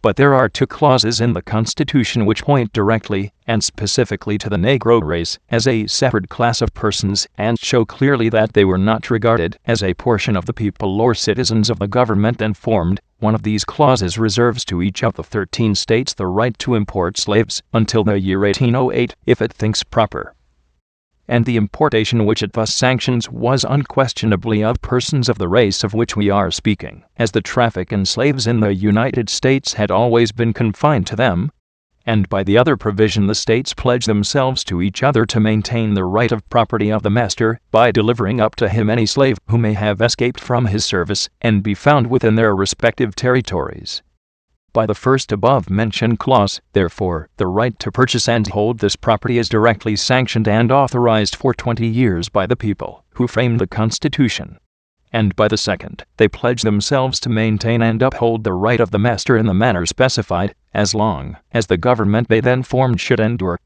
But there are two clauses in the Constitution which point directly and specifically to the Negro race as a separate class of persons and show clearly that they were not regarded as a portion of the people or citizens of the government and formed. One of these clauses reserves to each of the 13 states the right to import slaves until the year 1808 if it thinks proper. And the importation which it thus sanctions was unquestionably of persons of the race of which we are speaking, as the traffic in slaves in the United States had always been confined to them, and by the other provision the states pledge themselves to each other to maintain the right of property of the master by delivering up to him any slave who may have escaped from his service and be found within their respective territories. By the first above-mentioned clause, therefore, the right to purchase and hold this property is directly sanctioned and authorized for 20 years by the people who framed the Constitution. And by the second, they pledge themselves to maintain and uphold the right of the master in the manner specified, as long as the government they then formed should endure.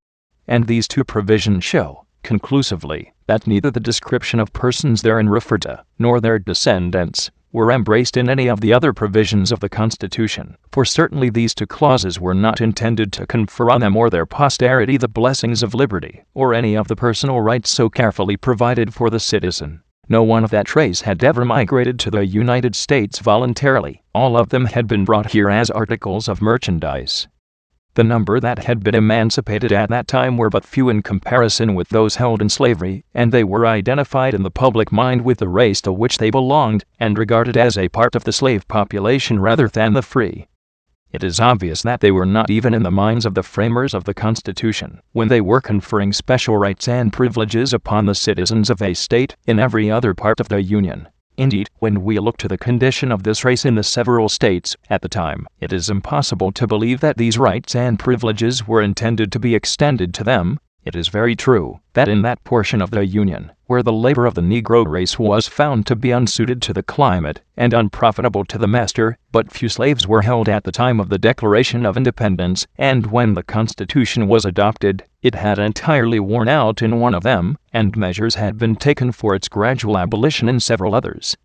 And these two provisions show, conclusively, that neither the description of persons therein referred to, nor their descendants, were embraced in any of the other provisions of the Constitution, for certainly these two clauses were not intended to confer on them or their posterity the blessings of liberty, or any of the personal rights so carefully provided for the citizen. No one of that race had ever migrated to the United States voluntarily. All of them had been brought here as articles of merchandise. The number that had been emancipated at that time were but few in comparison with those held in slavery, and they were identified in the public mind with the race to which they belonged, and regarded as a part of the slave population rather than the free. It is obvious that they were not even in the minds of the framers of the Constitution, when they were conferring special rights and privileges upon the citizens of a state in every other part of the Union. Indeed, when we look to the condition of this race in the several states at the time, it is impossible to believe that these rights and privileges were intended to be extended to them. It is very true that in that portion of the Union, where the labor of the Negro race was found to be unsuited to the climate and unprofitable to the master, but few slaves were held at the time of the Declaration of Independence, and when the Constitution was adopted, it had entirely worn out in one of them, and measures had been taken for its gradual abolition in several others.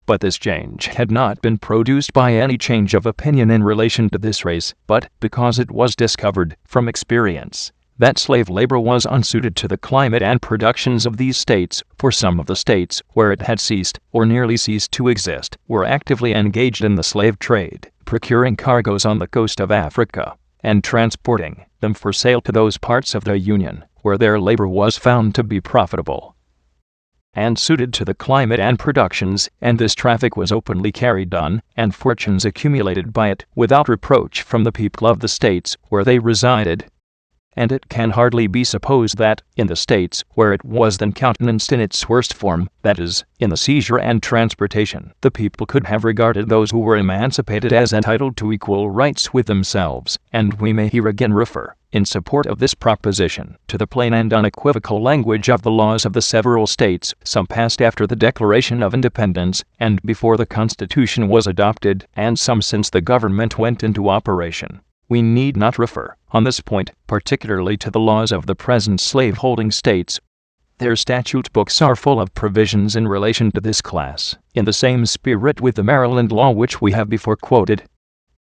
But this change had not been produced by any change of opinion in relation to this race, but because it was discovered, from experience, that slave labor was unsuited to the climate and productions of these states, for some of the states, where it had ceased, or nearly ceased to exist, were actively engaged in the slave trade, procuring cargoes on the coast of Africa, and transporting them for sale to those parts of the Union, where their labor was found to be profitable and suited to the climate and productions, and this traffic was openly carried on, and fortunes accumulated by it, without reproach from the people of the states where they resided. And it can hardly be supposed that, in the states where it was then countenanced in its worst form, that is, in the seizure and transportation, the people could have regarded those who were emancipated as entitled to equal rights with themselves, and we may here again refer, in support of this proposition, to the plain and unequivocal language of the laws of the several states, some passed after the Declaration of Independence, and before the Constitution was adopted, and some since the government went into operation. We need not refer, on this point, particularly to the laws of the present slave-holding states. Their statute books are full of provisions in relation to this class, in the same spirit with the Maryland law which we have before quoted.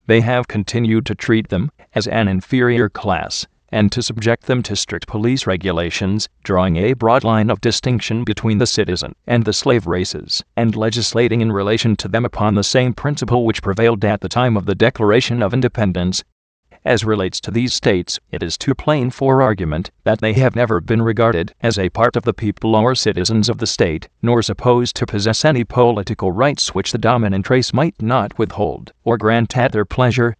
They have continued to treat them as an inferior class, and to subject them to strict police regulations, drawing a broad line of distinction between the citizen and the slave races, and legislating in relation to them upon the same principle which prevailed at the time of the Declaration of Independence. As relates to these states, it is too plain for argument that they have never been regarded as a part of the people or citizens of the state, nor supposed to possess any political rights which the dominant race might not withhold or grant at their pleasure.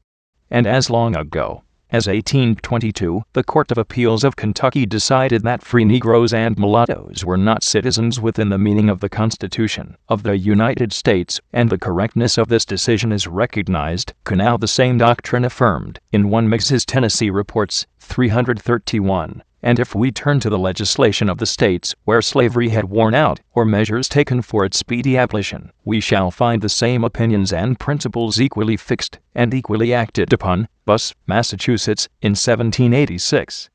And as long ago as 1822, the Court of Appeals of Kentucky decided that free Negroes and mulattoes were not citizens within the meaning of the Constitution of the United States, and the correctness of this decision is recognized. Now the same doctrine affirmed in 1'S Tennessee Reports 331. And if we turn to the legislation of the states where slavery had worn out, or measures taken for its speedy abolition, we shall find the same opinions and principles equally fixed and equally acted upon. Thus, Massachusetts, in 1786,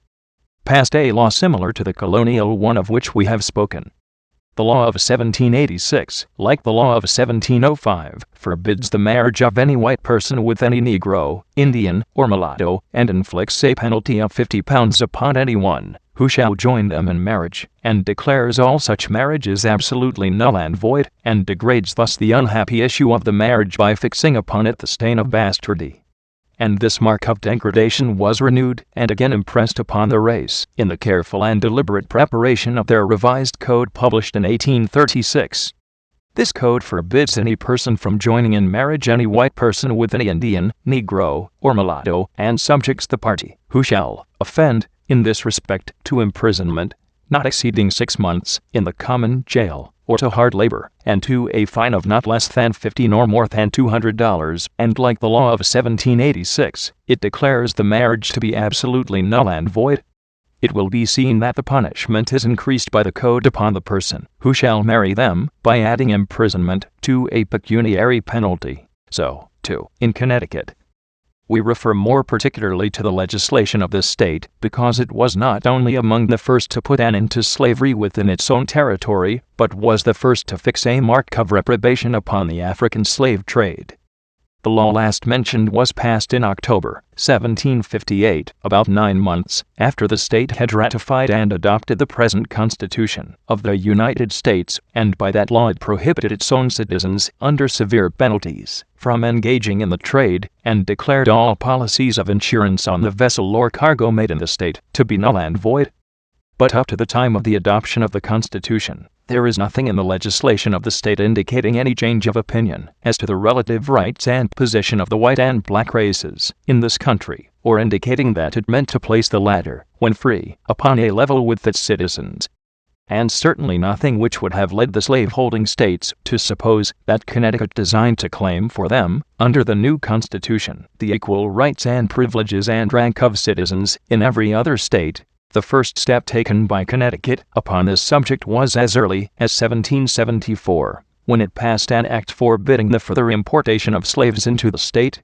passed a law similar to the colonial one of which we have spoken. The law of 1786, like the law of 1705, forbids the marriage of any white person with any Negro, Indian, or mulatto, and inflicts a penalty of £50 upon anyone who shall join them in marriage, and declares all such marriages absolutely null and void, and degrades thus the unhappy issue of the marriage by fixing upon it the stain of bastardy. And this mark of degradation was renewed and again impressed upon the race in the careful and deliberate preparation of their revised code published in 1836. This code forbids any person from joining in marriage any white person with any Indian, Negro, or mulatto, and subjects the party who shall offend, in this respect, to imprisonment, not exceeding 6 months, in the common jail, or to hard labor, and to a fine of not less than $50 nor more than $200, and like the law of 1786, it declares the marriage to be absolutely null and void. It will be seen that the punishment is increased by the code upon the person who shall marry them, by adding imprisonment to a pecuniary penalty. So, too, in Connecticut. We refer more particularly to the legislation of this state, because it was not only among the first to put an end to slavery within its own territory, but was the first to fix a mark of reprobation upon the African slave trade. The law last mentioned was passed in October 1758, about 9 months after the state had ratified and adopted the present Constitution of the United States, and by that law it prohibited its own citizens, under severe penalties, from engaging in the trade, and declared all policies of insurance on the vessel or cargo made in the state to be null and void. But up to the time of the adoption of the Constitution, there is nothing in the legislation of the state indicating any change of opinion as to the relative rights and position of the white and black races in this country, or indicating that it meant to place the latter, when free, upon a level with its citizens. And certainly nothing which would have led the slave-holding states to suppose that Connecticut designed to claim for them, under the new Constitution, the equal rights and privileges and rank of citizens in every other state. The first step taken by Connecticut upon this subject was as early as 1774, when it passed an act forbidding the further importation of slaves into the state.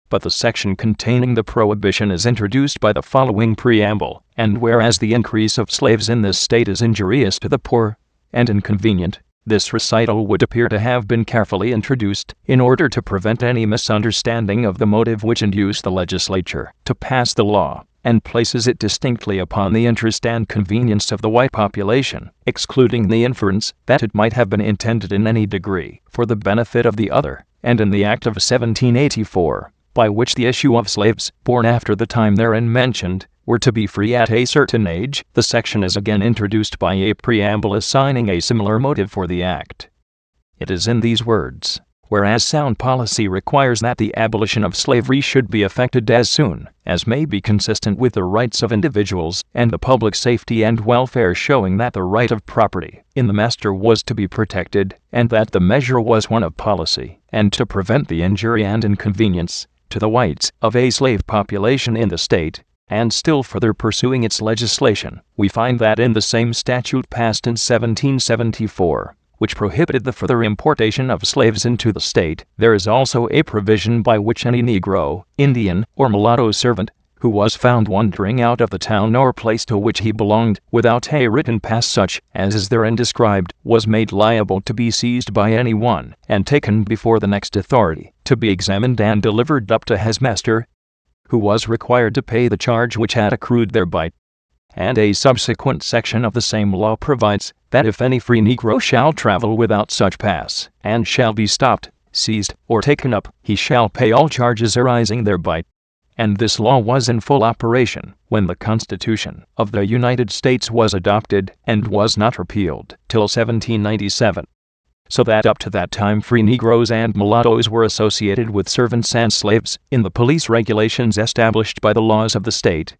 But the section containing the prohibition is introduced by the following preamble, and whereas the increase of slaves in this state is injurious to the poor and inconvenient, this recital would appear to have been carefully introduced in order to prevent any misunderstanding of the motive which induced the legislature to pass the law, and places it distinctly upon the interest and convenience of the white population, excluding the inference that it might have been intended in any degree for the benefit of the other. And in the Act of 1784, by which the issue of slaves, born after the time therein mentioned, were to be free at a certain age, the section is again introduced by a preamble assigning a similar motive for the act. It is in these words: whereas sound policy requires that the abolition of slavery should be effected as soon as may be consistent with the rights of individuals and the public safety and welfare, showing that the right of property in the master was to be protected, and that the measure was one of policy, and to prevent the injury and inconvenience to the whites of a slave population in the state, and still further pursuing its legislation, we find that in the same statute passed in 1774, which prohibited the further importation of slaves into the state, there is also a provision by which any Negro, Indian, or mulatto servant, who was found wandering out of the town or place to which he belonged, without a written pass such as is therein described, was made liable to be seized by any one, and taken before the next authority, to be examined and delivered up to his master, who was required to pay the charge which had accrued thereby. And a subsequent section of the same law provides that if any free Negro shall travel without such pass, and shall be stopped, seized, or taken up, he shall pay all charges arising thereby. And this law was in full operation when the Constitution of the United States was adopted, and was not repealed till 1797. So that up to that time free Negroes and mulattoes were associated with servants and slaves in the police regulations established by the laws of the state,